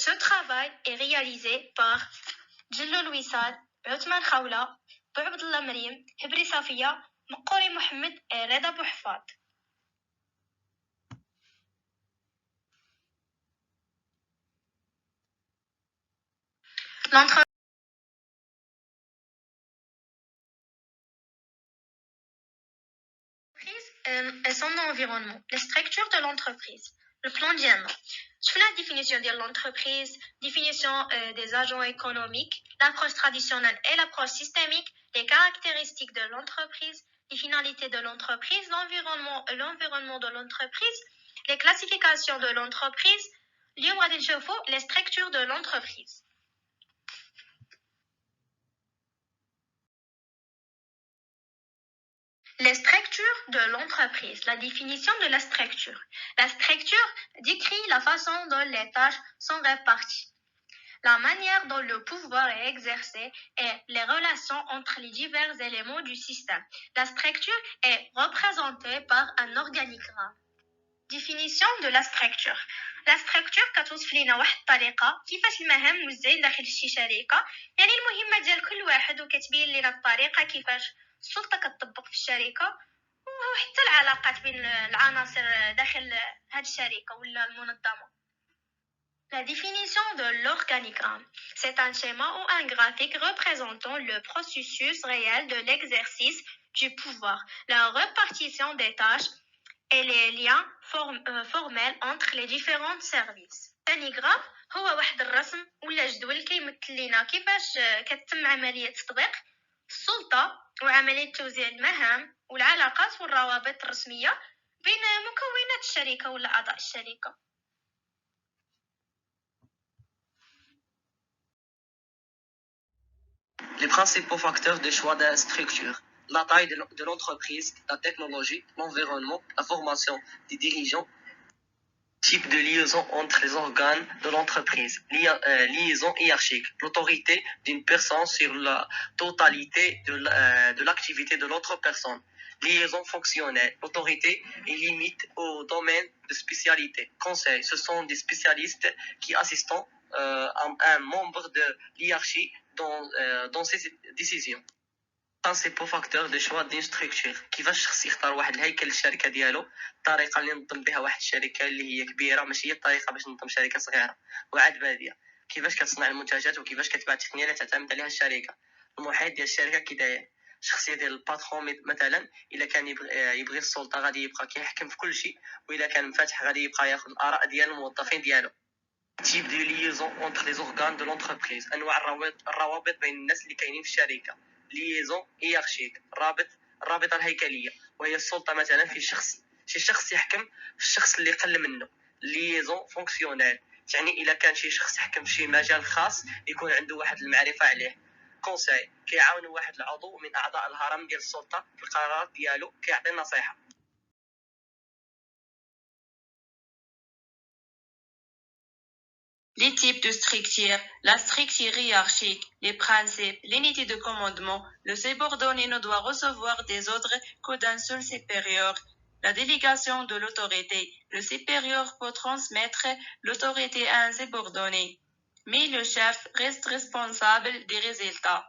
Ce travail est réalisé par جلو الوصال عثمان خولة بوعبد الله مريم هبري صافية مقوري محمد رضا بوحفاظ. L'entreprise et son environnement, les structures de l'entreprise, le plan Diamant. Sur la définition de l'entreprise, définition des agents économiques, l'approche traditionnelle et l'approche systémique, les caractéristiques de l'entreprise, les finalités de l'entreprise, l'environnement de l'entreprise, les classifications de l'entreprise, les structures de l'entreprise. Les structures de l'entreprise, la définition de la structure. La structure décrit la façon dont les tâches sont réparties, la manière dont le pouvoir est exercé et les relations entre les divers éléments du système. La structure est représentée par un organigramme. Définition de la structure. La structure كتوصف لنا واحد الطريقة كيفاش المهام موزعين داخل شي شركة، يعني المهمة ديال كل واحد وكتبين لنا الطريقة كيفاش السلطة كتطبق في الشركة وحتى العلاقات بين العناصر داخل هاد الشركة ولا المنظمة. La définition de l'organigramme. C'est un schéma ou un graphique représentant le processus réel de l'exercice du pouvoir, la répartition des tâches et les liens formels entre les différents services. الأورغانيغرام هو واحد الرسم ولا جدول كيمثل لنا كيفاش كتتم عملية تطبيق السلطة وعملية توزيع المهام والعلاقات والروابط الرسمية بين مكونات الشركة ولا أعضاء الشركة. Les principaux facteurs de choix de la structure: la taille de l'entreprise, la technologie, l'environnement, la formation des dirigeants, type de liaison entre les organes de l'entreprise, liaison hiérarchique, l'autorité d'une personne sur la totalité de l'activité de l'autre personne, liaison fonctionnelle, l'autorité est limite au domaine de spécialité. Conseil, ce sont des spécialistes qui assistent un membre de l'hiérarchie dans ses décisions. principaux facteurs de choix d'une structure. كيفاش خص يختار واحد الهيكل للشركه ديالو، الطريقه اللي نظم بها واحد الشركه اللي هي كبيره ماشي هي الطريقه باش نظم شركه صغيره وعاد باديه، كيفاش كتصنع المنتجات وكيفاش كتباع التقنيه اللي تعتمد عليها الشركه، المحيط ديال الشركه كي داير، الشخصيه ديال الباترون مثلا الا كان يبغي السلطه غادي يبقى كيحكم في كل شيء، والا كان مفاتح غادي يبقى ياخذ الاراء ديال الموظفين ديالو. type de liaison entre les organes de l'entreprise، انواع الروابط بين الناس اللي كاينين في الشركه. liaison hiérarchique، الرابطه الهيكليه وهي السلطه مثلا في شي شخص يحكم في الشخص اللي قل منه. liaison fonctionnelle، يعني الا كان شي شخص يحكم في شي مجال خاص يكون عنده واحد المعرفه عليه. conseil، كيعاون واحد العضو من اعضاء الهرم ديال السلطه في القرارات ديالو، كيعطي نصيحه. Les types de structures, la structure hiérarchique, les principes, l'unité de commandement, le subordonné ne doit recevoir des ordres que d'un seul supérieur. La délégation de l'autorité, le supérieur peut transmettre l'autorité à un subordonné, mais le chef reste responsable des résultats.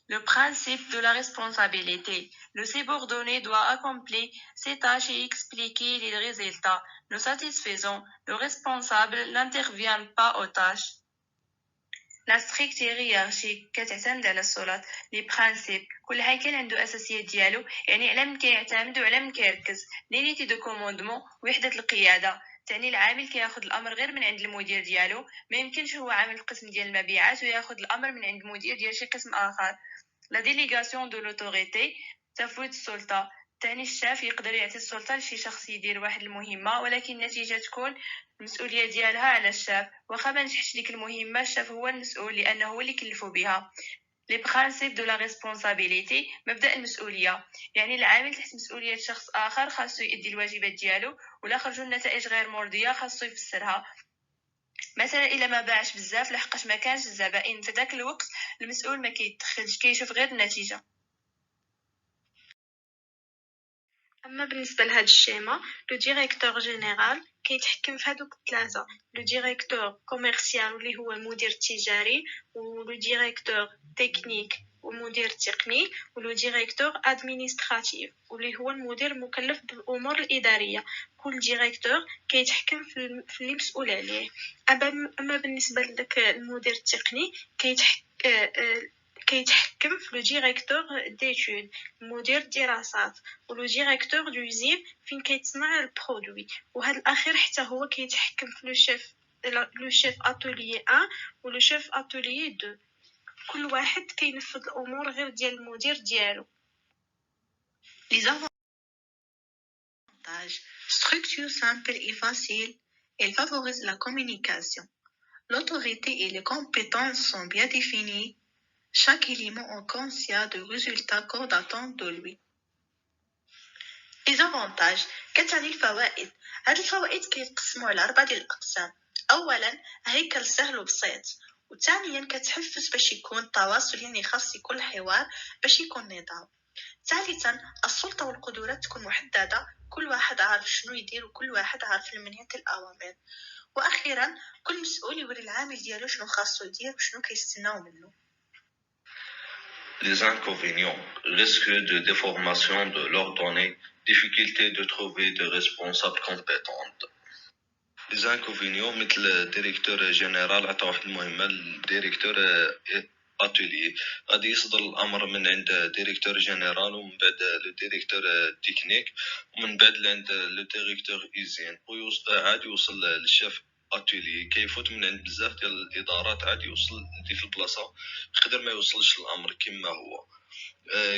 Le principe de la responsabilité. Le subordonné doit accomplir ses tâches et expliquer les résultats. Ne satisfaisant, le responsable n'intervient pas aux tâches. La structure hiérarchique كتعتمد على السلطات. Les principes. كل هيكل عنده أساسيات ديالو، يعني على من كيعتمد وعلى من كيركز. l'unité de commandement، وحدة القيادة، تعني العامل كياخذ الامر غير من عند المدير ديالو، ما يمكنش هو عامل القسم ديال المبيعات وياخذ الامر من عند المدير ديال شي قسم اخر. لا ديليغاسيون دو لوتوريتي، تفويض السلطه، تعني الشاف يقدر يعطي السلطه لشي شخص يدير واحد المهمه ولكن النتيجه تكون المسؤوليه ديالها على الشاف، واخا ما نجحش ديك المهمه الشاف هو المسؤول لانه هو اللي كلفو بها. لي برانسيب دو لا ريسبونسابيليتي، مبدا المسؤوليه، يعني العامل تحت مسؤوليه شخص اخر خاصو يؤدي الواجبات ديالو ولا خرجوا النتائج غير مرضيه خاصو يفسرها. مثلا الا ما باعش بزاف لحقاش ما كانش الزبائن في ذاك الوقت، المسؤول ما كيتدخلش، كيشوف غير النتيجه. اما بالنسبه لهذا الشيما لو ديريكتور جينيرال كيتحكم في هذوك الثلاثه لو ديريكتور كوميرسيال واللي هو المدير التجاري ولو ديريكتور تكنيك والمدير التقني ولو ديريكتور ادمينستراتيف واللي هو المدير المكلف بالامور الاداريه كل ديريكتور كيتحكم في اللي مسؤول عليه اما بالنسبه لذاك المدير التقني كيتحكم في لو ديريكتور ديتود مدير الدراسات ولو ديريكتور دوزين فين كيتصنع البرودوي وهذا الاخير حتى هو كيتحكم في لو شيف اتوليي 1 ولو شيف اتوليي 2 كل واحد كينفذ الامور غير ديال المدير ديالو. Les avantages. Structure simple et facile. Elle favorise la communication. L'autorité et les compétences sont bien définies. Chaque élément est conscient du résultat qu'on attend de lui. Les avantages. كتعني الفوائد. هاد الفوائد كيتقسموا على 4 ديال الأقسام. أولا هيكل سهل وبسيط. وثانيا كتحفز باش يكون التواصل يعني خاص يكون الحوار باش يكون نظام. ثالثا السلطة والقدرات تكون محددة كل واحد عارف شنو يدير وكل واحد عارف لمن يعطي الأوامر. وأخيرا كل مسؤول يوري العامل ديالو شنو خاصو يدير وشنو كيستناو منه. Les inconvénients, risque de déformation de l'ordonnée, difficulté de trouver des responsables compétents. Les inconvénients مثل الديريكتور جنرال عطى واحد المهمة للديريكتور اتولي غادي يصدر الامر من عند ديريكتور جنرال ومن بعد لو ديريكتور تكنيك ومن بعد لعند لو ديريكتور ايزين عاد يوصل للشيف اتولي كيفوت من عند بزاف ديال الادارات عاد يوصل لديك البلاصه يقدر ما يوصلش الامر كما هو.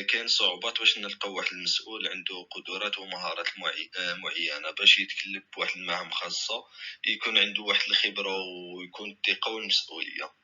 كاين صعوبات باش نلقاو واحد المسؤول عنده قدرات ومهارات معينه باش يتكلف بواحد المهام خاصه يكون عنده واحد الخبره ويكون الثقه والمسؤوليه.